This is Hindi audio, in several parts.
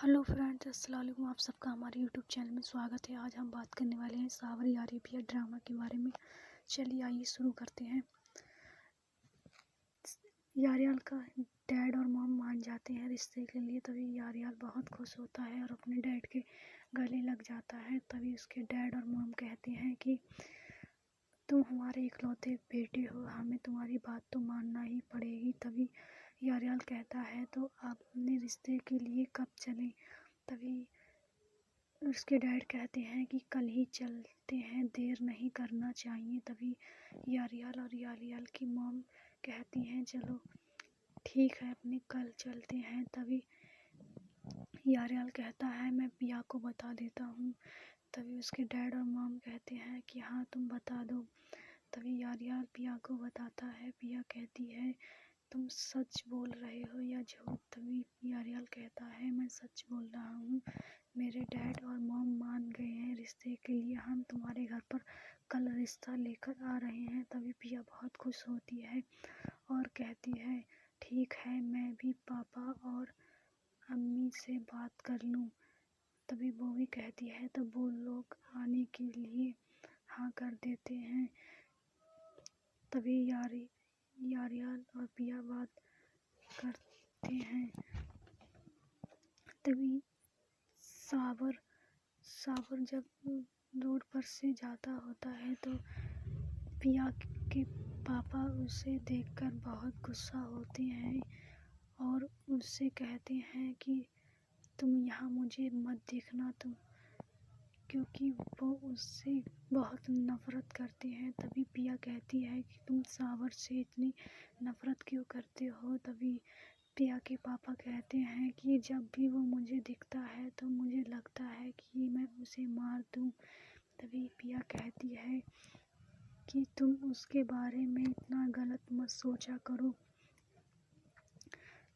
हेलो फ्रेंड्स, अस्सलाम वालेकुम। आप सबका हमारे यूट्यूब चैनल में स्वागत है। आज हम बात करने वाले हैं सावर यारी पिया ड्रामा के बारे में। चलिए आइए शुरू करते हैं। यारियाल का डैड और मॉम मान जाते हैं रिश्ते के लिए। तभी यारियाल बहुत खुश होता है और अपने डैड के गले लग जाता है। तभी उसके डैड और मॉम कहते हैं कि तुम हमारे इकलौते बेटे हो, हमें तुम्हारी बात तो मानना ही पड़ेगी। तभी यारियाल कहता है तो आप अपने रिश्ते के लिए कब चलें। तभी उसके डैड कहते हैं कि कल ही चलते हैं, देर नहीं करना चाहिए। तभी यारियाल और यारियाल की मॉम कहती हैं चलो ठीक है, अपने कल चलते हैं। तभी यारियाल कहता है मैं पिया को बता देता हूँ। तभी उसके डैड और मॉम कहते हैं कि हाँ तुम बता दो। तभी यारियाल पिया को बताता है। पिया कहती है तुम सच बोल रहे हो या झूठ। तभी यारियाल कहता है मैं सच बोल रहा हूँ, मेरे डैड और मॉम मान गए हैं रिश्ते के लिए, हम तुम्हारे घर पर कल रिश्ता लेकर आ रहे हैं। तभी पिया बहुत खुश होती है और कहती है ठीक है, मैं भी पापा और अम्मी से बात कर लूँ। तभी बोवी कहती है तो वो लोग आने के लिए हाँ कर देते हैं। तभी यारियाल और पिया बात करते हैं। तभी सावर जब रोड पर से जाता होता है तो पिया के पापा उसे देखकर बहुत गुस्सा होते हैं और उससे कहते हैं कि तुम यहाँ मुझे मत देखना, तुम, क्योंकि वो उससे बहुत नफ़रत करते हैं। तभी पिया कहती है कि तुम सावर से इतनी नफ़रत क्यों करते हो। तभी पिया के पापा कहते हैं कि जब भी वो मुझे दिखता है तो मुझे लगता है कि मैं उसे मार दूं। तभी पिया कहती है कि तुम उसके बारे में इतना गलत मत सोचा करो।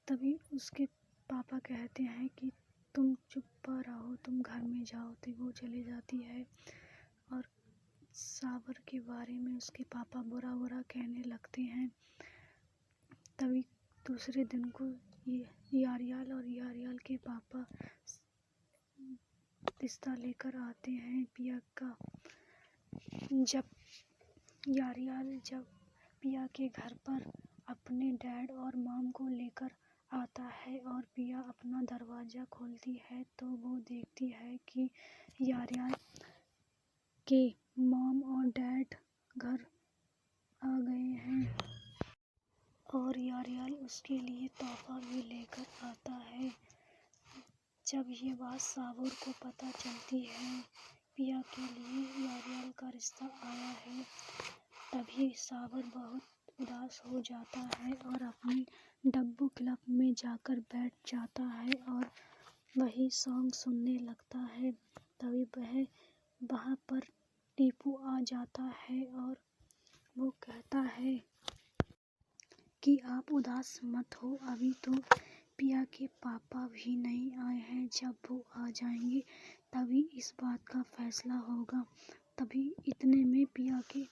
तभी उसके पापा कहते हैं कि तुम चुप रहो, तुम घर में जाओ। तो वो चली जाती है और सावर के बारे में उसके पापा बुरा बुरा कहने लगते हैं। तभी दूसरे दिन को यारियाल और यारियाल के पापा रिश्ता लेकर आते हैं पिया का। जब पिया के घर पर अपने डैड और मॉम को लेकर आता है और पिया अपना दरवाज़ा खोलती है तो वो देखती है कि यारियाल के मॉम और डैड घर आ गए हैं और यारियाल उसके लिए तोहफा भी लेकर आता है। जब ये बात सावर को पता चलती है पिया के लिए यारियाल का रिश्ता आया है, तभी सावर बहुत उदास हो जाता है और अपने डब्बू क्लब में जाकर बैठ जाता है और वही सॉन्ग सुनने लगता है। तभी वहाँ पर टीपू आ जाता है और वो कहता है कि आप उदास मत हो, अभी तो पिया के पापा भी नहीं आए हैं, जब वो आ जाएंगे तभी इस बात का फैसला होगा। तभी इतने में पिया के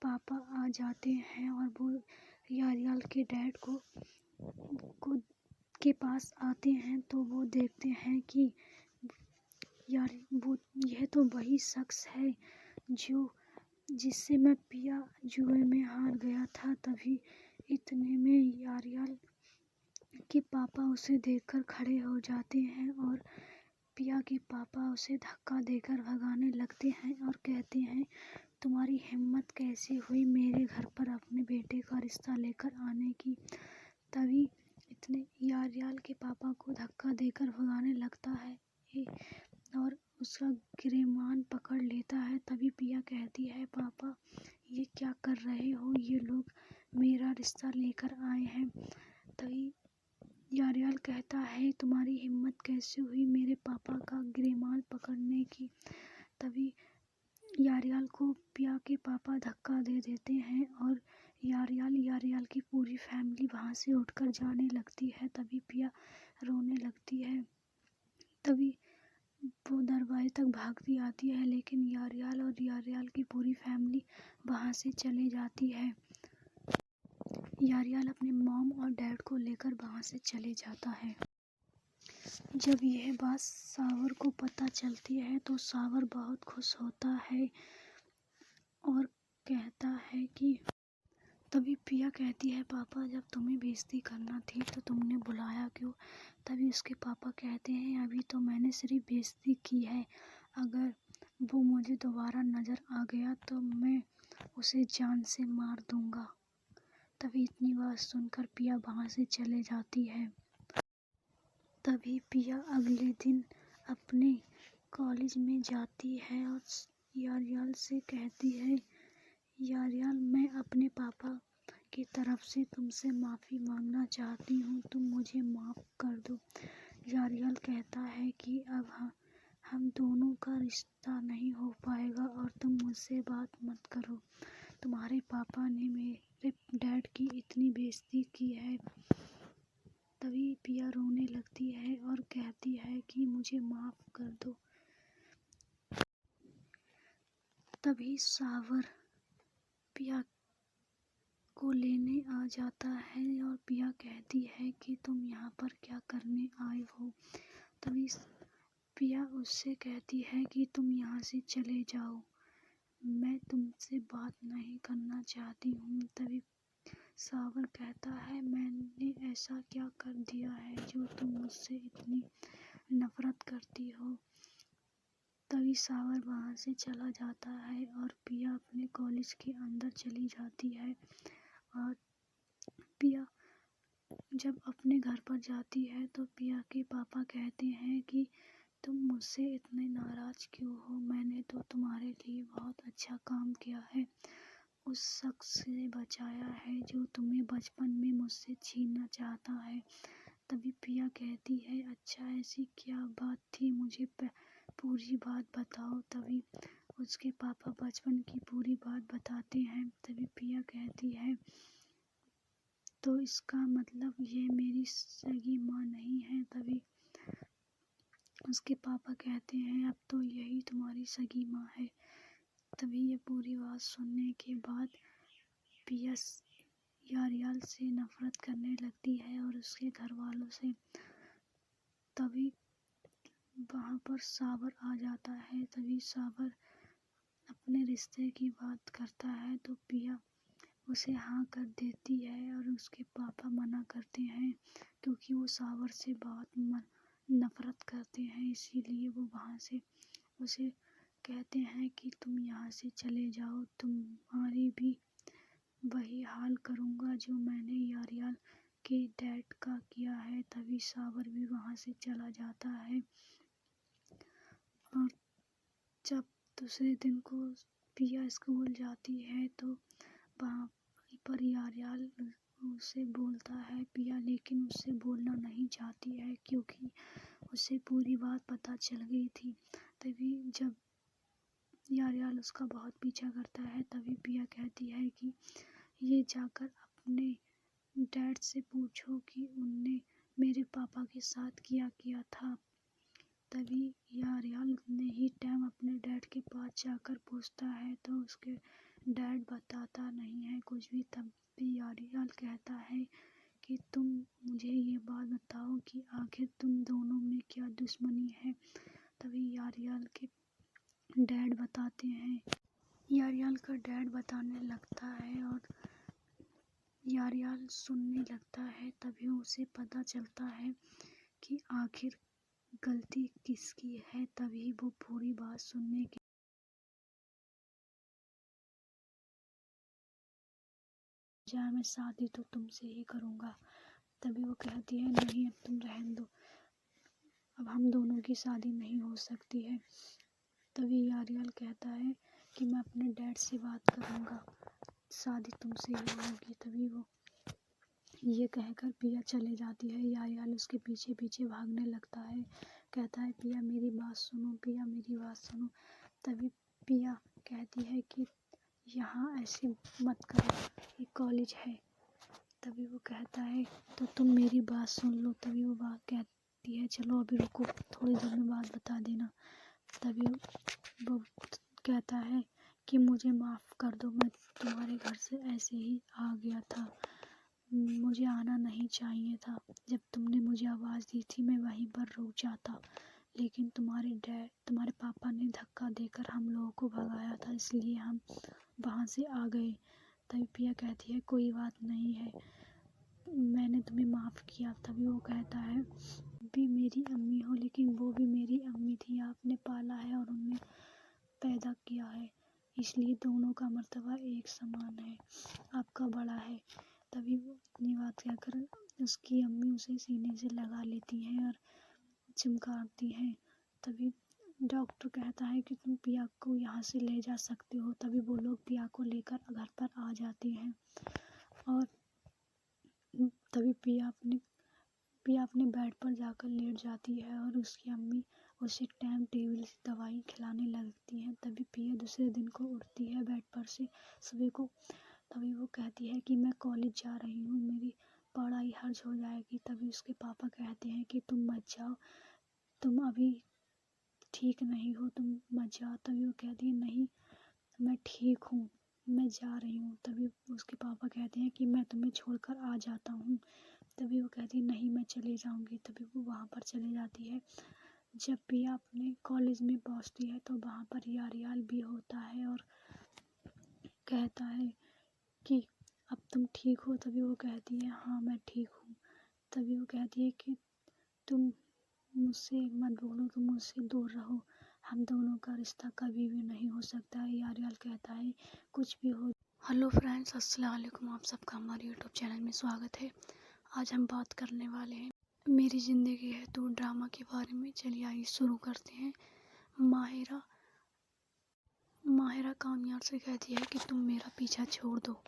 पापा आ जाते हैं और वो यारियाल के डैड को के पास आते हैं तो वो देखते हैं कि यह तो वही शख्स है जिससे मैं पिया जुए में हार गया था। तभी इतने में यारियाल के पापा उसे देखकर खड़े हो जाते हैं और पिया के पापा उसे धक्का देकर भगाने लगते हैं और कहते हैं तुम्हारी हिम्मत कैसी हुई मेरे घर पर अपने बेटे का रिश्ता लेकर आने की। तभी इतने यारियाल के पापा को धक्का देकर भगाने लगता है और उसका गिरेबान पकड़ लेता है। तभी पिया कहती है पापा ये क्या कर रहे हो, ये लोग मेरा रिश्ता लेकर आए हैं। तभी यारियाल कहता है तुम्हारी हिम्मत कैसे हुई मेरे पापा का गिरेबान पकड़ने की। तभी यारियाल को पिया के पापा धक्का दे देते हैं और यारियाल की पूरी फैमिली वहाँ से उठकर जाने लगती है। तभी पिया रोने लगती है। तभी वो दरवाजे तक भागती आती है लेकिन यारियाल की पूरी फैमिली वहाँ से चले जाती है। यारियाल अपने मॉम और डैड को लेकर वहाँ से चले जाता है। जब यह बात सावर को पता चलती है तो सावर बहुत खुश होता है और कहता है कि तभी पिया कहती है, पापा जब तुम्हें बेइज्जती करना थी तो तुमने बुलाया क्यों? तभी उसके पापा कहते हैं, अभी तो मैंने सिर्फ बेइज्जती की है, अगर वो मुझे दोबारा नज़र आ गया तो मैं उसे जान से मार दूंगा। तभी इतनी बात सुनकर पिया वहाँ से चले जाती है। तभी पिया अगले दिन अपने कॉलेज में जाती है और यारियाल से कहती है, यारियाल मैं अपने पापा की तरफ से तुमसे माफ़ी मांगना चाहती हूँ, तुम मुझे माफ़ कर दो। यारियाल कहता है कि अब हम दोनों का रिश्ता नहीं हो पाएगा और तुम मुझसे बात मत करो, तुम्हारे पापा ने मेरे डैड की इतनी बेइज्जती की है। तभी पिया रोने लगती है और कहती है कि मुझे माफ़ कर दो। तभी सावर पिया को लेने आ जाता है और पिया कहती है कि तुम यहाँ पर क्या करने आए हो? तभी पिया उससे कहती है कि तुम यहाँ से चले जाओ, मैं तुमसे बात नहीं करना चाहती हूँ। तभी सावर कहता है, मैंने ऐसा क्या कर दिया है जो तुम मुझसे इतनी नफरत करती हो? तभी सावर वहाँ से चला जाता है और पिया अपने कॉलेज के अंदर चली जाती है। और पिया जब अपने घर पर जाती है तो पिया के पापा कहते हैं कि तुम मुझसे इतने नाराज़ क्यों हो? मैंने तो तुम्हारे लिए बहुत अच्छा काम किया है, उस शख्स से बचाया है जो तुम्हें बचपन में मुझसे छीनना चाहता है। तभी पिया कहती है, अच्छा ऐसी क्या बात थी, मुझे पूरी बात बताओ। तभी उसके पापा बचपन की पूरी बात बताते हैं। तभी पिया कहती है, तो इसका मतलब ये मेरी सगी माँ नहीं है? तभी उसके पापा कहते हैं, अब तो यही तुम्हारी सगी माँ है। तभी ये पूरी बात सुनने के बाद पिया यारियाल से नफरत करने लगती है और उसके घर वालों से। तभी वहाँ पर सावर आ जाता है। तभी सावर अपने रिश्ते की बात करता है तो पिया उसे हाँ कर देती है और उसके पापा मना करते हैं क्योंकि वो सावर से बहुत नफरत करते हैं, इसीलिए वो वहाँ से उसे कहते हैं कि तुम यहाँ से चले जाओ, तुम्हारी भी वही हाल करूँगा जो मैंने यारियाल के डैड का किया है। तभी सावर भी वहाँ से चला जाता है और जब दूसरे दिन को पिया स्कूल जाती है तो वहाँ पर यारियाल उसे बोलता है पिया, लेकिन उससे बोलना नहीं चाहती है क्योंकि उसे पूरी बात पता चल गई थी। तभी जब यारियाल उसका बहुत पीछा करता है तभी पिया कहती है कि ये जाकर अपने डैड से पूछो कि उनने मेरे पापा के साथ किया था। तभी यारियाल उतने ही टाइम अपने डैड के पास जाकर पूछता है तो उसके डैड बताता नहीं है कुछ भी। तब भी यारियाल कहता है कि तुम मुझे ये बात बताओ कि आखिर तुम दोनों में क्या दुश्मनी है। तभी यारियाल के डैड बताते हैं। यारियाल का डैड बताने लगता है और यारियाल सुनने लगता है। तभी उसे पता चलता है कि आखिर गलती किसकी है। तभी वो पूरी बात सुनने के बजाय मैं शादी तो तुमसे ही करूँगा। तभी वो कहती है, नहीं अब तुम रहने दो, अब हम दोनों की शादी नहीं हो सकती है। तभी यारियाल कहता है कि मैं अपने डैड से बात करूँगा, शादी तुमसे ही होगी। तभी वो ये कहकर पिया चले जाती है। यारियाल उसके पीछे पीछे भागने लगता है, कहता है पिया मेरी बात सुनो, पिया मेरी बात सुनो। तभी पिया कहती है कि यहाँ ऐसे मत करो, ये कॉलेज है। तभी वो कहता है तो तुम मेरी बात सुन लो। तभी वो बात कहती है, चलो अभी रुको, थोड़ी देर में बात बता देना। तभी वो कहता है कि मुझे माफ़ कर दो, मैं तुम्हारे घर से ऐसे ही आ गया था, मुझे आना नहीं चाहिए था। जब तुमने मुझे आवाज़ दी थी मैं वहीं पर रुक जाता, लेकिन तुम्हारे पापा ने धक्का देकर हम लोगों को भगाया था, इसलिए हम वहाँ से आ गए। तभी पिया कहती है कोई बात नहीं है, मैंने तुम्हें माफ़ किया। तभी वो कहता है भी मेरी अम्मी हो, लेकिन वो भी मेरी अम्मी थी, आपने पाला है और उन्हें पैदा किया है, इसलिए दोनों का मर्तबा एक समान है, आपका बड़ा है। तभी वो इतनी बात कहकर उसकी अम्मी उसे सीने से लगा लेती हैं और चिमकाती हैं। तभी डॉक्टर कहता है कि तुम पिया को यहाँ से ले जा सकते हो। तभी वो लोग पिया को लेकर घर पर आ जाते हैं और तभी पिया अपने बेड पर जाकर लेट जाती है और उसकी अम्मी उसे टाइम टेबल से दवाई खिलाने लगती हैं। तभी पिया दूसरे दिन को उठती है बेड पर से सुबह को। तभी वो कहती है कि मैं कॉलेज जा रही हूँ, मेरी पढ़ाई हर्ज हो जाएगी। तभी उसके पापा कहते हैं कि तुम मत जाओ, तुम अभी ठीक नहीं हो, तुम मत जाओ। तभी वो कहती है नहीं मैं ठीक हूँ, मैं जा रही हूँ। तभी उसके पापा कहते हैं कि मैं तुम्हें छोड़कर आ जाता हूँ। तभी वो कहती है नहीं मैं चले जाऊँगी। तभी वो वहाँ पर चले जाती है। जब पिया अपने कॉलेज में पहुँचती है तो वहाँ पर यारियाल भी होता है और कहता है कि अब तुम ठीक हो। तभी वो कहती है हाँ मैं ठीक हूँ। तभी वो कहती है कि तुम मुझसे मत बोलो, तुम मुझसे दूर रहो, हम दोनों का रिश्ता कभी भी नहीं हो सकता है। यारियाल कहता है कुछ भी हो। हेलो फ्रेंड्स, अस्सलाम वालेकुम, आप सबका हमारे यूट्यूब चैनल में स्वागत है। आज हम बात करने वाले हैं मेरी ज़िंदगी है तो ड्रामा के बारे में। चलिए आइए शुरू करते हैं। माहिरा कामयाब से कहती है कि तुम मेरा पीछा छोड़ दो,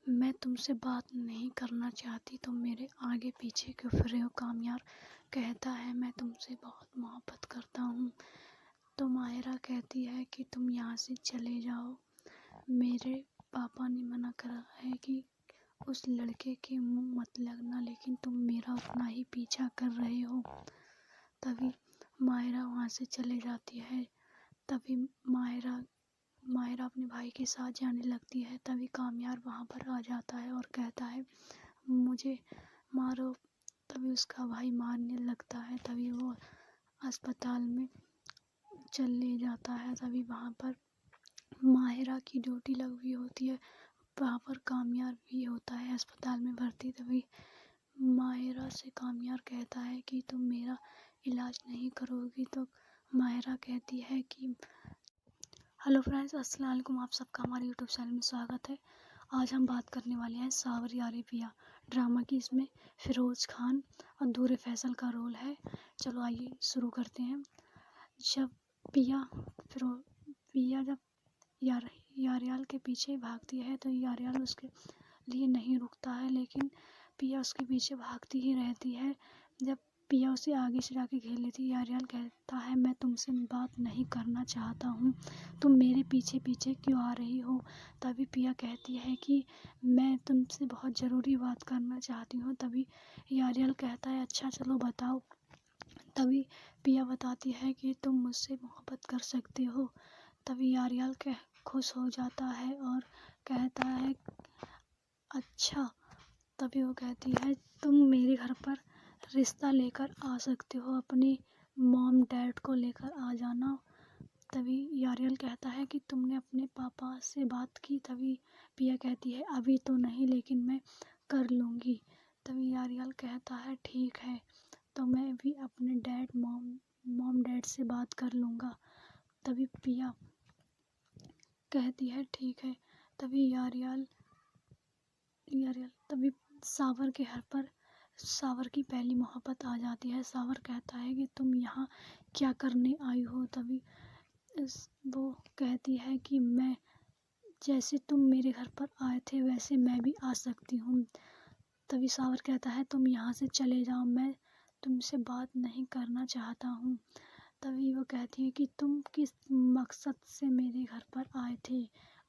मैं तुमसे बात नहीं करना चाहती, तुम मेरे आगे पीछे क्यों फिर रहे हो। कामयाब कहता है मैं तुमसे बहुत मोहब्बत करता हूँ। तो माहिरा कहती है कि तुम यहाँ से चले जाओ, मेरे पापा ने मना करा है कि उस लड़के के मुंह मत लगना, लेकिन तुम मेरा उतना ही पीछा कर रहे हो। तभी माहिरा वहाँ से चले जाती है। तभी माहिरा अपने भाई के साथ जाने लगती है। तभी कामयाब वहाँ पर आ जाता है और कहता है मुझे मारो। तभी उसका भाई मारने लगता है। तभी वो अस्पताल में चले जाता है। तभी वहाँ पर माहिरा की ड्यूटी लगी होती है, वहाँ पर कामयाब भी होता है अस्पताल में भर्ती। तभी माहिरा से कामयाब कहता है कि तुम मेरा इलाज नहीं करोगी। तो माहिरा कहती है कि हेलो फ्रेंड्स, अस्सलाम वालेकुम, आप सबका हमारे यूट्यूब चैनल में स्वागत है। आज हम बात करने वाले हैं सावर यारी पिया ड्रामा की। इसमें फिरोज़ खान और दूर फैसल का रोल है। चलो आइए शुरू करते हैं। जब पिया जब यारियाल के पीछे भागती है तो यारियाल उसके लिए नहीं रुकता है, लेकिन पिया उसके पीछे भागती ही रहती है। जब पिया उसे आगे से जाके घेर लेती है, यारियाल कहता है मैं तुमसे बात नहीं करना चाहता हूँ, तुम मेरे पीछे पीछे क्यों आ रही हो। तभी पिया कहती है कि मैं तुमसे बहुत ज़रूरी बात करना चाहती हूँ। तभी यारियाल कहता है अच्छा चलो बताओ। तभी पिया बताती है कि तुम मुझसे मोहब्बत कर सकते हो। तभी यारियाल खुश हो जाता है और कहता है अच्छा। तभी वो कहती है तुम मेरे घर पर रिश्ता लेकर आ सकते हो, अपनी मॉम डैड को लेकर आ जाना। तभी यारियाल कहता है कि तुमने अपने पापा से बात की। तभी पिया कहती है अभी तो नहीं, लेकिन मैं कर लूँगी। तभी यारियाल कहता है ठीक है, तो मैं भी अपने मॉम डैड से बात कर लूँगा। तभी पिया कहती है ठीक है। तभी तभी सावर के घर पर सावर की पहली मोहब्बत आ जाती है। सावर कहता है कि तुम यहाँ क्या करने आई हो। तभी वो कहती है कि मैं जैसे तुम मेरे घर पर आए थे वैसे मैं भी आ सकती हूँ। तभी सावर कहता है तुम यहाँ से चले जाओ, मैं तुमसे बात नहीं करना चाहता हूँ। तभी वो कहती है कि तुम किस मकसद से मेरे घर पर आए थे,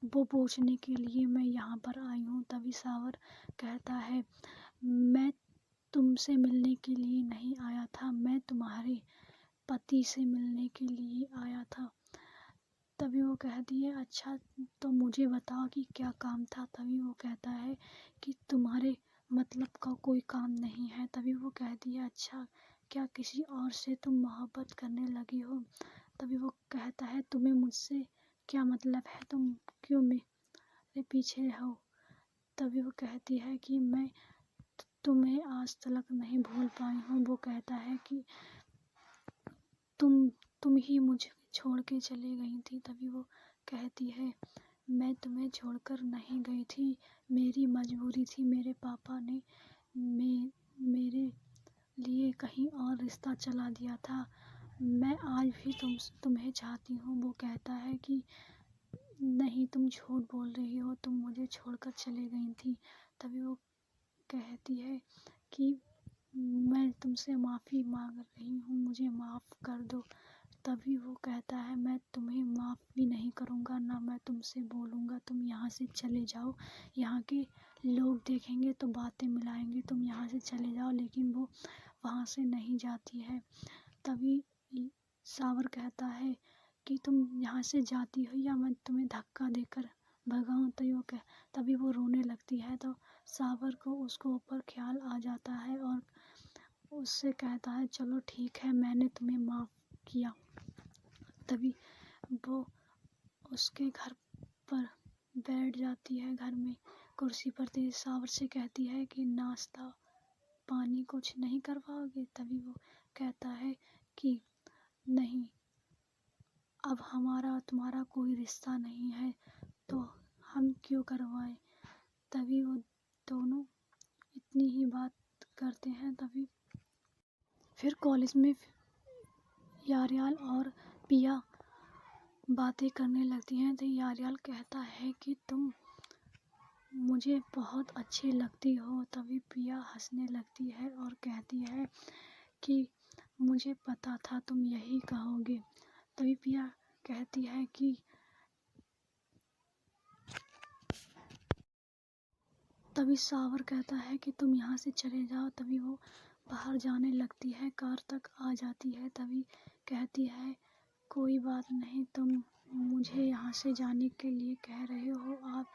वो पूछने के लिए मैं यहाँ पर आई हूँ। तभी सावर कहता है मैं तुमसे मिलने के लिए नहीं आया था, मैं तुम्हारे पति से मिलने के लिए आया था। तभी वो कहती है अच्छा तो मुझे बताओ कि क्या काम था। तभी वो कहता है कि तुम्हारे मतलब का कोई काम नहीं है। तभी वो कहती है अच्छा क्या किसी और से तुम मोहब्बत करने लगी हो? तभी वो कहता है तुम्हें मुझसे क्या मतलब है, तुम क्यों मेरे पीछे हो? तभी वो कहती है कि मैं तुम्हें आज तक नहीं भूल पाई हूँ। वो कहता है कि तुम ही मुझे छोड़ के चली गई थी। तभी वो कहती है मैं तुम्हें छोड़कर नहीं गई थी, मेरी मजबूरी थी। मेरे पापा ने मेरे लिए कहीं और रिश्ता चला दिया था। मैं आज भी तुम्हें चाहती हूँ। वो कहता है कि नहीं, तुम झूठ बोल रही हो, तुम मुझे छोड़कर चली गई थी। तभी वो कहती है कि मैं तुमसे माफ़ी मांग रही हूँ, मुझे माफ़ कर दो। तभी वो कहता है मैं तुम्हें माफ़ भी नहीं करूँगा, ना मैं तुमसे बोलूँगा तुम यहाँ से चले जाओ, यहाँ के लोग देखेंगे तो बातें मिलाएंगे, तुम यहाँ से चले जाओ। लेकिन वो वहाँ से नहीं जाती है। तभी सावर कहता है कि तुम यहाँ से जाती हो या मैं तुम्हें धक्का देकर भगाऊँ? तभी वो रोने लगती है। तो सावर को उसको ऊपर ख्याल आ जाता है और उससे कहता है चलो ठीक है, मैंने तुम्हें माफ़ किया। तभी वो उसके घर पर बैठ जाती है, घर में कुर्सी पर। सावर से कहती है कि नाश्ता पानी कुछ नहीं करवाओगे? तभी वो कहता है कि नहीं, अब हमारा तुम्हारा कोई रिश्ता नहीं है तो हम क्यों करवाएं। तभी वो दोनों इतनी ही बात करते हैं। तभी फिर कॉलेज में यारियाल और पिया बातें करने लगती हैं। तो यारियाल कहता है कि तुम मुझे बहुत अच्छी लगती हो। तभी पिया हंसने लगती है और कहती है कि मुझे पता था तुम यही कहोगे। तभी पिया कहती है कि तभी सावर कहता है कि तुम यहाँ से चले जाओ। तभी वो बाहर जाने लगती है, कार तक आ जाती है। तभी कहती है कोई बात नहीं, तुम मुझे यहाँ से जाने के लिए कह रहे हो, अब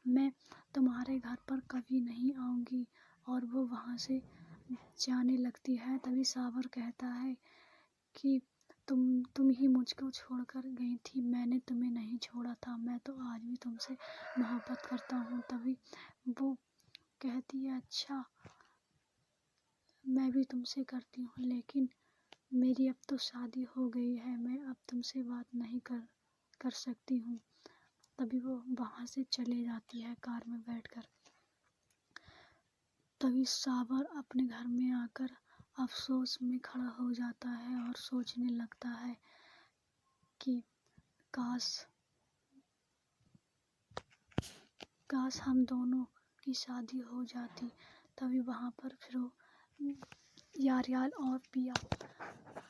मैं तुम्हारे घर पर कभी नहीं आऊँगी। और वो वहाँ से जाने लगती है। तभी सावर कहता है कि तुम ही मुझको छोड़कर गई थी, मैंने तुम्हें नहीं छोड़ा था, मैं तो आज भी तुमसे मोहब्बत करता हूँ। तभी वो कहती है अच्छा मैं भी तुमसे करती हूँ, लेकिन मेरी अब तो शादी हो गई है, मैं अब तुमसे बात नहीं कर सकती हूँ। तभी वो वहाँ से चले जाती है कार में बैठकर। तभी सावर अपने घर में आकर अफसोस में खड़ा हो जाता है और सोचने लगता है कि काश हम दोनों की शादी हो जाती। तभी वहाँ पर फिर यारियाल और पिया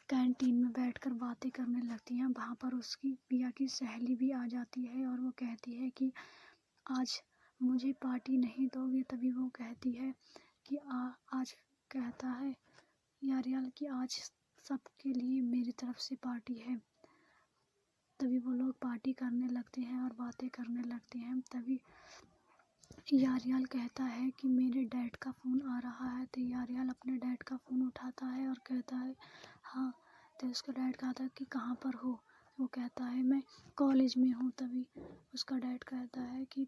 कैंटीन में बैठकर बातें करने लगती हैं। वहाँ पर उसकी पिया की सहेली भी आ जाती है और वो कहती है कि आज मुझे पार्टी नहीं दोगे? तभी वो कहती है कि आज कहता है यारियाल कि आज सबके लिए मेरी तरफ से पार्टी है। तभी वो लोग पार्टी करने लगते हैं और बातें करने लगते हैं। तभी यारियाल कहता है कि मेरे डैड का फ़ोन आ रहा है। तो यारियाल अपने डैड का फ़ोन उठाता है और कहता है हाँ। तो उसका डैड कहता है कि कहाँ पर हो? वो कहता है मैं कॉलेज में हूँ। तभी उसका डैड कहता है कि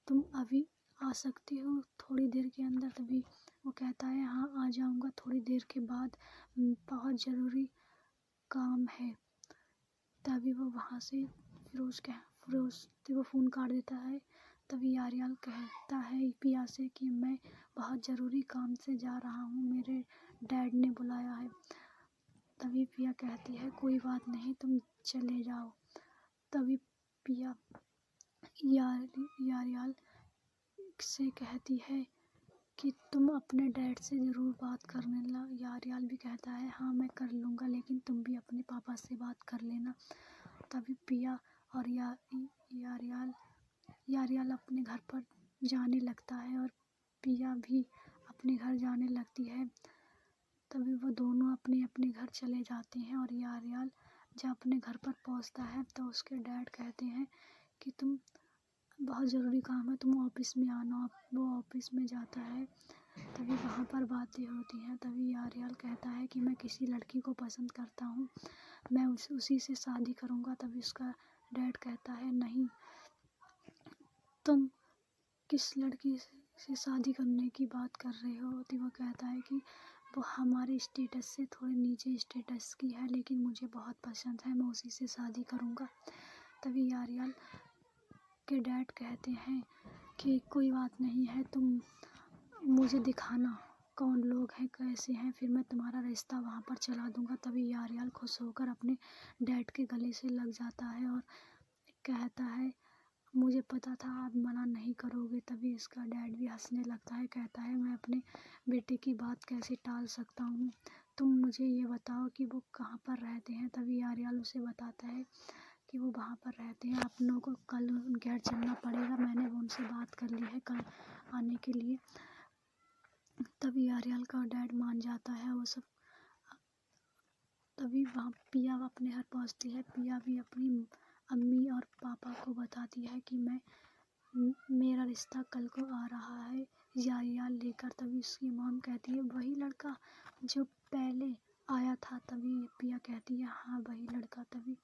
तुम अभी आ सकती हो थोड़ी देर के अंदर? तभी वो कहता है हाँ आ जाऊँगा थोड़ी देर के बाद, बहुत ज़रूरी काम है। तभी वो वहाँ से फिरोज वो फ़ोन काट देता है। तभी यारियाल कहता है पिया से कि मैं बहुत ज़रूरी काम से जा रहा हूँ, मेरे डैड ने बुलाया है। तभी पिया कहती है कोई बात नहीं, तुम चले जाओ। तभी पिया यारियाल से कहती है कि तुम अपने डैड से ज़रूर बात कर लेना। यारियाल भी कहता है हाँ मैं कर लूँगा, लेकिन तुम भी अपने पापा से बात कर लेना। तभी पिया और यारियाल अपने घर पर जाने लगता है और पिया भी अपने घर जाने लगती है। तभी वो दोनों अपने अपने घर चले जाते हैं और यारियाल जब अपने घर पर पहुंचता है तो उसके डैड कहते हैं कि तुम बहुत ज़रूरी काम है, तुम ऑफिस में आना। वो ऑफिस में जाता है। तभी वहाँ पर बातें होती हैं। तभी यारियाल कहता है कि मैं किसी लड़की को पसंद करता हूँ, मैं उसी से शादी करूँगा। तभी उसका डैड कहता है नहीं, तुम किस लड़की से शादी करने की बात कर रहे हो। तो वो कहता है कि वो हमारे स्टेटस से थोड़े नीचे स्टेटस की है, लेकिन मुझे बहुत पसंद है, मैं उसी से शादी करूँगा। तभी यारियाल के डैड कहते हैं कि कोई बात नहीं है, तुम मुझे दिखाना कौन लोग हैं, कैसे हैं, फिर मैं तुम्हारा रिश्ता वहाँ पर चला दूँगा। तभी यारियाल खुश होकर अपने डैड के गले से लग जाता है और कहता है मुझे पता था आप मना नहीं करोगे। तभी इसका डैड भी हंसने लगता है, कहता है मैं अपने बेटे की बात कैसे टाल सकता हूँ, तुम मुझे ये बताओ कि वो कहाँ पर रहते हैं। तभी यारियाल उसे बताता है कि वो वहाँ पर रहते हैं, आप लोगों को कल उनके घर चलना पड़ेगा, मैंने उनसे बात कर ली है कल आने के लिए। तभी यारियाल का डैड मान जाता है वो सब। तभी वहाँ पिया अपने घर पहुँचती है। पिया भी अपनी अम्मी और पापा को बताती है कि मेरा रिश्ता कल को आ रहा है यारियाल लेकर। तभी उसकी मॉम कहती है वही लड़का जो पहले आया था। तभी पिया कहती है हाँ वही लड़का। तभी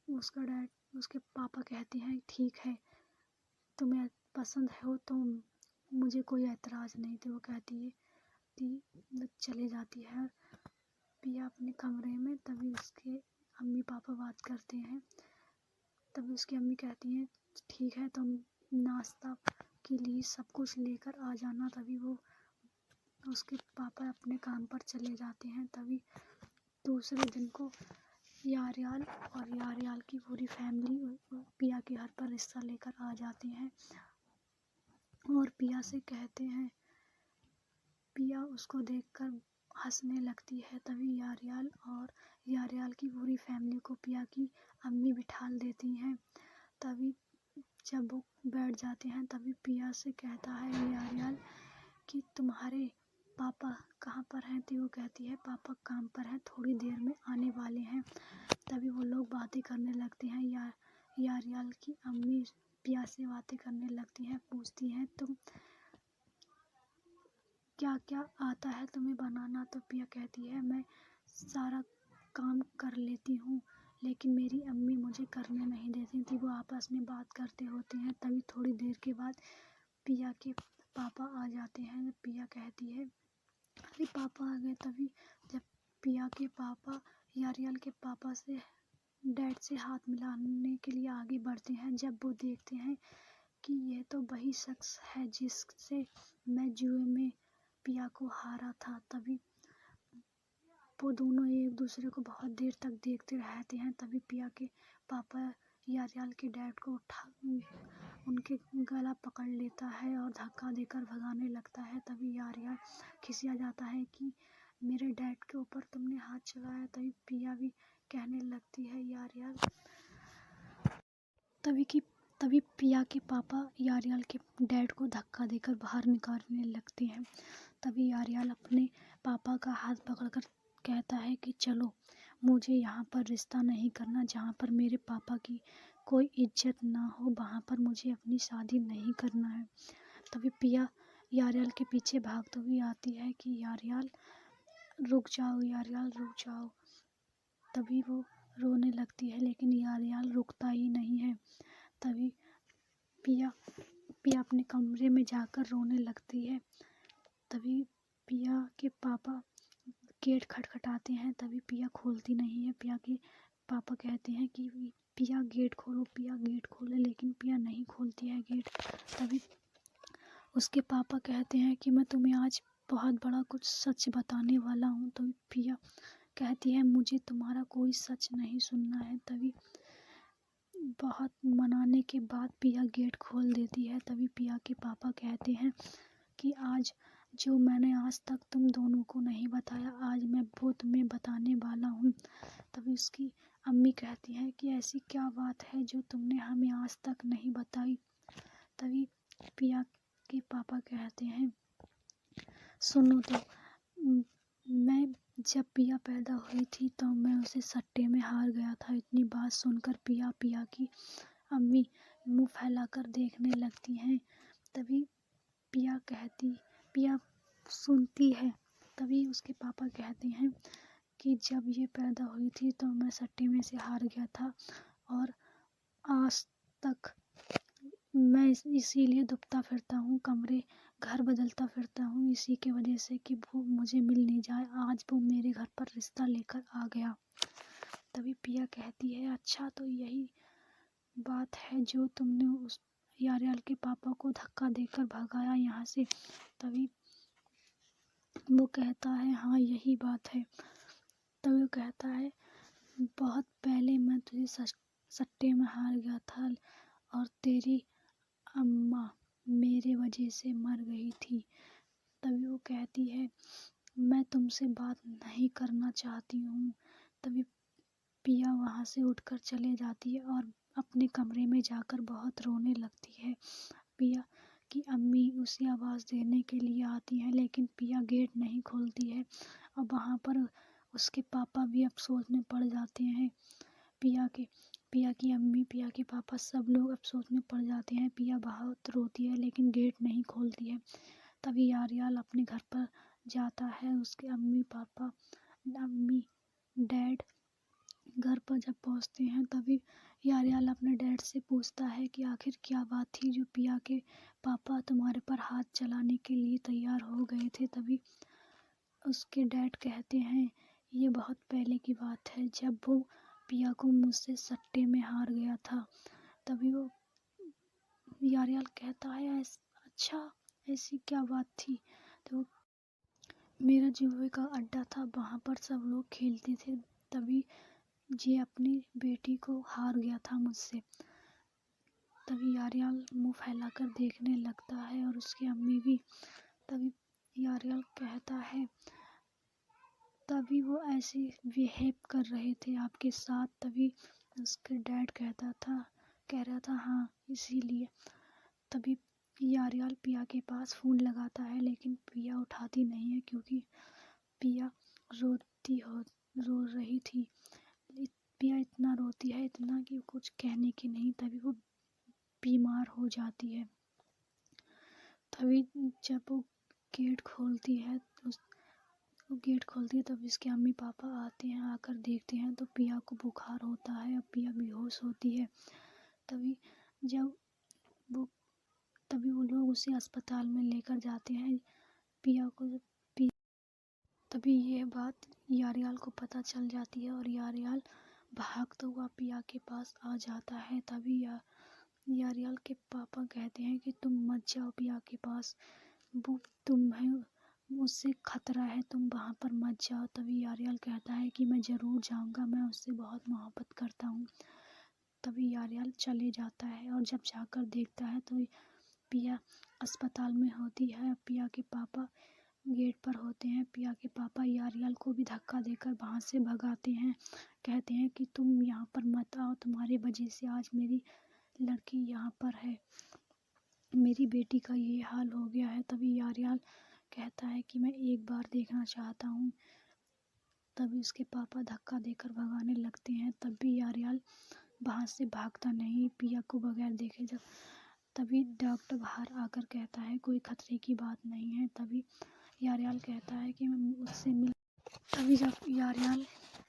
उसके पापा कहते हैं ठीक है, तुम्हें पसंद हो तो मुझे कोई एतराज़ नहीं। तो वो कहती है कि चले जाती है पिया अपने कमरे में। तभी उसके अम्मी पापा बात करते हैं। तभी उसकी अम्मी कहती हैं ठीक है, तुम नाश्ता के लिए सब कुछ लेकर आ जाना। तभी वो उसके पापा अपने काम पर चले जाते हैं। तभी दूसरे दिन को यारियाल और यारियाल की पूरी फैमिली पिया के घर पर रिश्ता लेकर आ जाते हैं और पिया से कहते हैं। पिया उसको देखकर हंसने लगती है। तभी यारियाल की पूरी फैमिली को पिया की अम्मी बिठाल देती हैं। तभी जब वो बैठ जाते हैं तभी पिया से कहता है यारियाल कि तुम्हारे पापा कहाँ पर हैं। तो वो कहती है पापा काम पर हैं, थोड़ी देर में आने वाले हैं। तभी वो लोग बातें करने लगते हैं। यारियाल की अम्मी पिया से बातें करने लगती हैं, पूछती हैं तुम क्या क्या आता है तुम्हें बनाना। तो पिया कहती है मैं सारा काम कर लेती हूँ, लेकिन मेरी अम्मी मुझे करने नहीं देती थी। वो आपस में बात करते होते हैं। तभी थोड़ी देर के बाद पिया के पापा आ जाते हैं। पिया कहती है अरे पापा आ गए। तभी जब पिया के पापा यारियाल के पापा से डैड से हाथ मिलाने के लिए आगे बढ़ते हैं, जब वो देखते हैं कि यह तो वही शख्स है जिससे मैं जुए में पिया को हारा था। तभी वो दोनों एक दूसरे को बहुत देर तक देखते रहते हैं। तभी पिया के पापा यारियाल के डैड को उनके गला पकड़ लेता है और धक्का देकर भगाने लगता है। तभी यारियाल खिसिया जाता है कि मेरे डैड के ऊपर तुमने हाथ चलाया। तभी पिया भी कहने लगती है यारियाल तभी पिया के पापा यारियाल के डैड को धक्का देकर बाहर निकालने लगते हैं। तभी यारियाल अपने पापा का हाथ पकड़कर कहता है कि चलो, मुझे यहाँ पर रिश्ता नहीं करना, जहाँ पर मेरे पापा की कोई इज्जत ना हो वहाँ पर मुझे अपनी शादी नहीं करना है। तभी पिया यारियाल के पीछे भागते हुए आती है कि यारियाल रुक जाओ, यारियाल रुक जाओ। तभी वो रोने लगती है, लेकिन यारियाल रुकता ही नहीं है। तभी पिया अपने कमरे में जाकर रोने लगती है। तभी पिया के पापा गेट खटखटाते हैं। तभी पिया खोलती नहीं है। पिया के पापा कहते हैं कि पिया गेट खोलो, पिया गेट खोले, लेकिन पिया नहीं खोलती है गेट। तभी उसके पापा कहते हैं कि मैं तुम्हें आज बहुत बड़ा कुछ सच बताने वाला हूँ। तभी पिया कहती है मुझे तुम्हारा कोई सच नहीं सुनना है। तभी बहुत मनाने के बाद पिया गेट खोल देती है। तभी पिया के पापा कहते हैं कि आज जो मैंने आज तक तुम दोनों को नहीं बताया, आज मैं वो तुम्हें बताने वाला हूँ। तभी उसकी अम्मी कहती हैं कि ऐसी क्या बात है जो तुमने हमें आज तक नहीं बताई। तभी पिया के पापा कहते हैं सुनो तो, मैं जब पिया पैदा हुई थी तो मैं उसे सट्टे में हार गया था। इतनी बात सुनकर पिया की अम्मी मुंह फैलाकर देखने लगती हैं। तभी पिया सुनती है। तभी उसके पापा कहते हैं कि जब ये पैदा हुई थी तो मैं सट्टे में से हार गया था और आज तक मैं इसीलिए दुबता फिरता हूँ, घर बदलता फिरता हूँ, इसी के वजह से कि वो मुझे मिल नहीं जाए। आज वो मेरे घर पर रिश्ता लेकर आ गया। तभी पिया कहती है, अच्छा तो यही बात है जो तुमने उस यारियाल के पापा को धक्का देकर भगाया यहाँ से। तभी वो कहता है, हाँ यही बात है। तभी वो कहता है, बहुत पहले मैं तुझे सट्टे में हार गया था और तेरी अम्मा मेरे वजह से मर गई थी। तभी वो कहती है, मैं तुमसे बात नहीं करना चाहती हूँ। तभी पिया वहाँ से उठकर चले जाती है और अपने कमरे में जाकर बहुत रोने लगती है। पिया की अम्मी उसे आवाज़ देने के लिए आती हैं, लेकिन पिया गेट नहीं खोलती है और वहाँ पर उसके पापा भी अफसोस में पड़ जाते हैं। पिया की अम्मी, पिया के पापा सब लोग अफसोस में पड़ जाते हैं। पिया बहुत रोती है लेकिन गेट नहीं खोलती है। तभी यारियाल अपने घर पर जाता है। उसके अम्मी डैड घर पर जब पहुंचते हैं तभी यारियाल अपने डैड से पूछता है कि आखिर क्या बात थी जो पिया के पापा तुम्हारे पर हाथ चलाने के लिए तैयार हो गए थे। तभी उसके डैड कहते हैं, ये बहुत पहले की बात है जब वो पिया को मुझसे सट्टे में हार गया था। तभी वो यारियाल कहता है, अच्छा ऐसी क्या बात थी। तो मेरा जुए का अड्डा था, वहाँ पर सब लोग खेलते थे, तभी ये अपनी बेटी को हार गया था मुझसे। तभी यारियाल मुंह फैलाकर देखने लगता है और उसकी अम्मी भी। तभी यारियाल कहता है, तभी वो ऐसे बिहेव कर रहे थे आपके साथ। तभी उसके डैड कह रहा था हाँ इसीलिए। तभी यारियाल पिया के पास फ़ोन लगाता है लेकिन पिया उठाती नहीं है क्योंकि पिया रो रही थी। पिया इतना रोती है, इतना कि कुछ कहने की नहीं। तभी वो बीमार हो जाती है। तभी जब वो गेट खोलती है तब इसके अम्मी पापा आते हैं। आकर देखते हैं तो पिया को बुखार होता है और पिया बेहोश होती है। तभी वो लोग उसे अस्पताल में लेकर जाते हैं। तभी ये बात यारियाल को पता चल जाती है और यारियाल भागता हुआ पिया के पास आ जाता है। तभी यारियाल के पापा कहते हैं कि तुम मत जाओ पिया के पास, वो तुम्हें उससे खतरा है, तुम वहाँ पर मत जाओ। तभी यारियाल कहता है कि मैं ज़रूर जाऊँगा, मैं उससे बहुत मोहब्बत करता हूँ। तभी यारियाल चले जाता है और जब जाकर देखता है तो पिया अस्पताल में होती है। पिया के पापा गेट पर होते हैं। पिया के पापा यारियाल को भी धक्का देकर वहाँ से भगाते हैं। कहते हैं कि तुम यहाँ पर मत आओ, तुम्हारी वजह से आज मेरी लड़की यहाँ पर है, मेरी बेटी का ये हाल हो गया है। तभी यारियाल कहता है कि मैं एक बार देखना चाहता हूँ। तभी उसके पापा धक्का देकर भगाने लगते हैं। तब भी यारियाल वहाँ से भागता नहीं पिया को बगैर देखे। तभी डॉक्टर बाहर आकर कहता है कोई खतरे की बात नहीं है। तभी यारियाल कहता है कि मैं उससे मिल। तभी जब यारियाल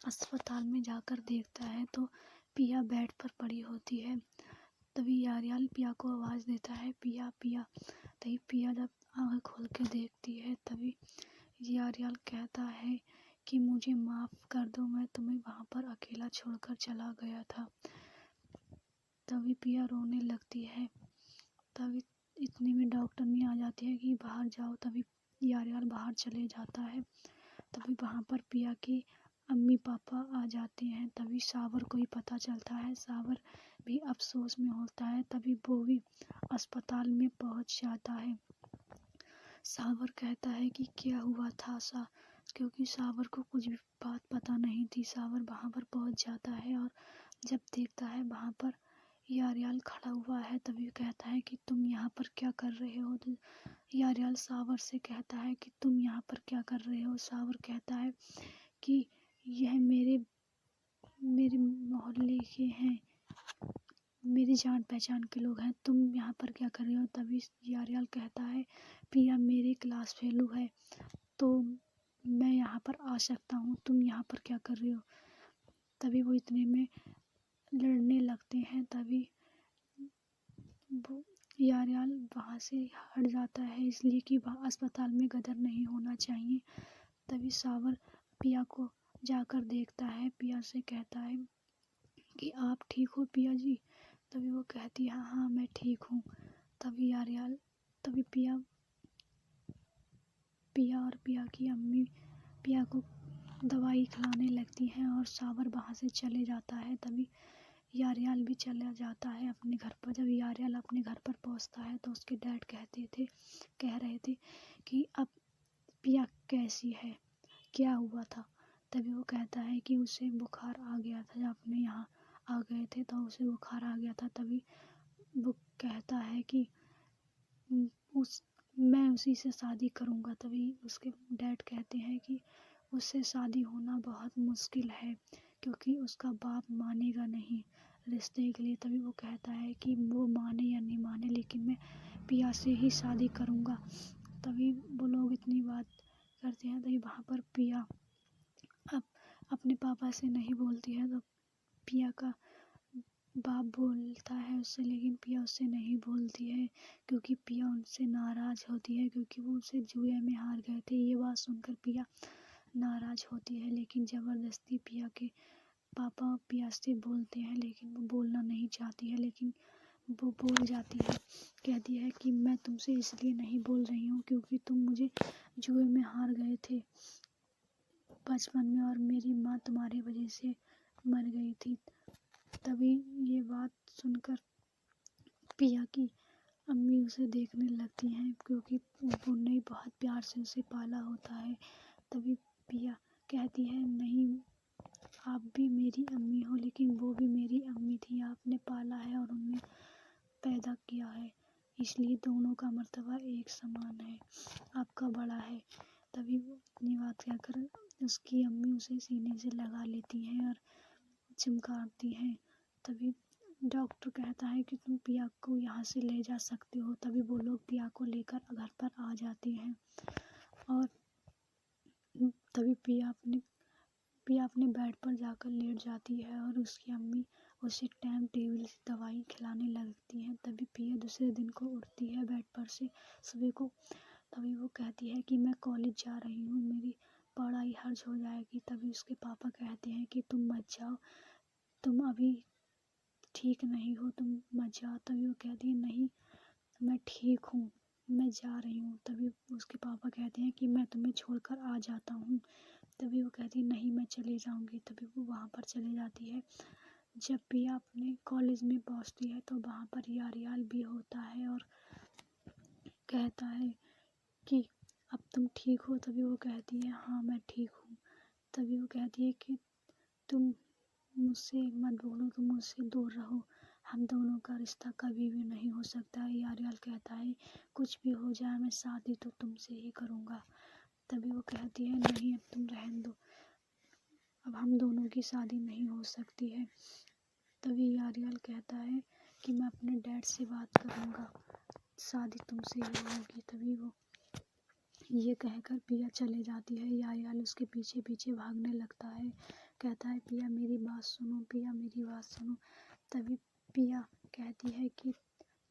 अस्पताल में जाकर देखता है तो पिया बेड पर पड़ी होती है। तभी यारियाल पिया को आवाज़ देता है, पिया पिया। तभी पिया जब आँखें खोल के देखती है तभी यारियाल कहता है कि मुझे माफ़ कर दो, मैं तुम्हें वहाँ पर अकेला छोड़कर चला गया था। तभी पिया रोने लगती है। तभी इतने में डॉक्टरनी आ जाती है कि बाहर जाओ। तभी यारियाल बाहर चले जाता है। तभी वहाँ पर पिया के अम्मी पापा आ जाते हैं। तभी सावर को ही पता चलता है। सावर भी अफसोस में होता है। तभी वो भी अस्पताल में पहुँच जाता है। सावर कहता है कि क्या हुआ था क्योंकि सावर को कुछ भी बात पता नहीं थी। सावर वहाँ पर पहुँच जाता है और जब देखता है वहाँ पर यारियाल खड़ा हुआ है तभी कहता है कि तुम यहाँ पर क्या कर रहे हो। तो यारियाल सावर से कहता है कि तुम यहाँ पर क्या कर रहे हो। सावर कहता है कि यह मेरे मोहल्ले के हैं, मेरी जान पहचान के लोग हैं, तुम यहाँ पर क्या कर रहे हो? तभी यारियाल कहता है पिया मेरी क्लास फेलू है तो मैं यहाँ पर आ सकता हूँ, तुम यहाँ पर क्या कर रहे हो? तभी वो इतने में लड़ने लगते हैं। तभी वो यारियाल वहाँ से हट जाता है, इसलिए कि वहाँ अस्पताल में गदर नहीं होना चाहिए। तभी सावर पिया को जाकर देखता है, पिया से कहता है कि आप ठीक हो पिया जी? तभी वो कहती है हाँ मैं ठीक हूँ। तभी यारियाल तभी पिया और पिया की अम्मी पिया को दवाई खिलाने लगती हैं और सावर वहाँ से चले जाता है। तभी यारियाल भी चला जाता है अपने घर पर। जब यारियाल अपने घर पर पहुँचता है तो उसके डैड कह रहे थे कि अब पिया कैसी है, क्या हुआ था? तभी वो कहता है कि उसे बुखार आ गया था, जब अपने यहाँ आ गए थे तो उसे बुखार आ गया था। तभी वो कहता है कि मैं उसी से शादी करूँगा। तभी उसके डैड कहते हैं कि उससे शादी होना बहुत मुश्किल है क्योंकि उसका बाप मानेगा नहीं रिश्ते के लिए। तभी वो कहता है कि वो माने या नहीं माने लेकिन मैं पिया से ही शादी करूँगा। तभी वो लोग इतनी बात करते हैं। तभी वहाँ पर पिया अब अपने पापा से नहीं बोलती है तो पिया का बाप बोलता है उससे, लेकिन पिया उससे नहीं बोलती है क्योंकि पिया उनसे नाराज़ होती है क्योंकि वो उसे जुए में हार गए थे। ये बात सुनकर पिया नाराज़ होती है, लेकिन ज़बरदस्ती पिया के पापा पिया से बोलते हैं, लेकिन वो बोलना नहीं चाहती है, लेकिन वो बोल जाती है। कहती है कि मैं तुमसे इसलिए नहीं बोल रही हूँ क्योंकि तुम मुझे जुए में हार गए थे बचपन में और मेरी माँ तुम्हारी वजह से मर गई थी। तभी ये बात सुनकर पिया की अम्मी उसे देखने लगती हैं क्योंकि उन्होंने बहुत प्यार से उसे पाला होता है। तभी पिया कहती है नहीं, आप भी मेरी अम्मी हो लेकिन वो भी मेरी अम्मी थी, आपने पाला है और उन्हें पैदा किया है, इसलिए दोनों का मर्तबा एक समान है, आपका बड़ा है। तभी वो इतनी बात कहकर उसकी अम्मी उसे सीने से लगा लेती हैं और चिमकाती हैं। तभी डॉक्टर कहता है कि तुम पिया को यहाँ से ले जा सकते हो। तभी वो लोग पिया को लेकर घर पर आ जाते हैं और तभी पिया अपने बेड पर जाकर लेट जाती है और उसकी अम्मी उसे टाइम टेबल से दवाई खिलाने लगती हैं। तभी पिया दूसरे दिन को उठती है बेड पर से सुबह को। तभी वो कहती है कि मैं कॉलेज जा रही हूँ, मेरी पढ़ाई हर्ज हो जाएगी। तभी उसके पापा कहते हैं कि तुम मत जाओ, तुम अभी ठीक नहीं हो, तुम मत जाओ। तभी वो कहती है नहीं मैं ठीक हूँ, मैं जा रही हूँ। तभी उसके पापा कहते हैं कि मैं तुम्हें छोड़कर आ जाता हूँ। तभी वो कहती है नहीं मैं चले जाऊँगी। तभी वो वहाँ पर चले जाती है। जब पिया अपने कॉलेज में पहुँचती है तो वहाँ पर यारियाल भी होता है और कहता है कि अब तुम ठीक हो? तभी वो कहती है हाँ मैं ठीक हूँ। तभी वो कहती है कि तुम मुझसे मत बोलो, तुम मुझसे दूर रहो, हम दोनों का रिश्ता कभी भी नहीं हो सकता है। यारियाल कहता है कुछ भी हो जाए मैं शादी तो तुमसे ही करूँगा। तभी वो कहती है नहीं अब तुम रहने दो, अब हम दोनों की शादी नहीं हो सकती है। तभी यारियाल कहता है कि मैं अपने डैड से बात करूँगा, शादी तुमसे ही होगी। तभी वो ये कहकर पिया चले जाती है। यारियाल उसके पीछे पीछे भागने लगता है, कहता है पिया मेरी बात सुनो, पिया मेरी बात सुनो। तभी पिया कहती है कि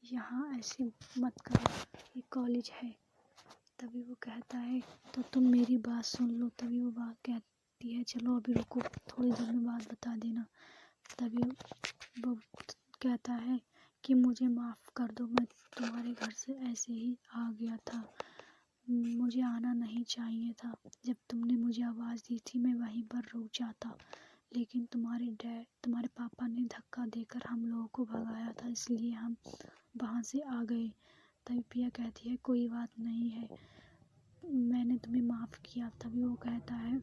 यहाँ ऐसे मत करो, ये कॉलेज है। तभी वो कहता है तो तुम मेरी बात सुन लो। तभी वो बात कहती है चलो अभी रुको, थोड़ी देर में बात बता देना। तभी वो कहता है कि मुझे माफ़ कर दो, मैं तुम्हारे घर से ऐसे ही आ गया था, मुझे आना नहीं चाहिए था। जब तुमने मुझे आवाज़ दी थी मैं वहीं पर रुक जाता, लेकिन तुम्हारे पापा ने धक्का देकर हम लोगों को भगाया था, इसलिए हम वहाँ से आ गए। तभी पिया कहती है कोई बात नहीं है, मैंने तुम्हें माफ़ किया। तभी वो कहता है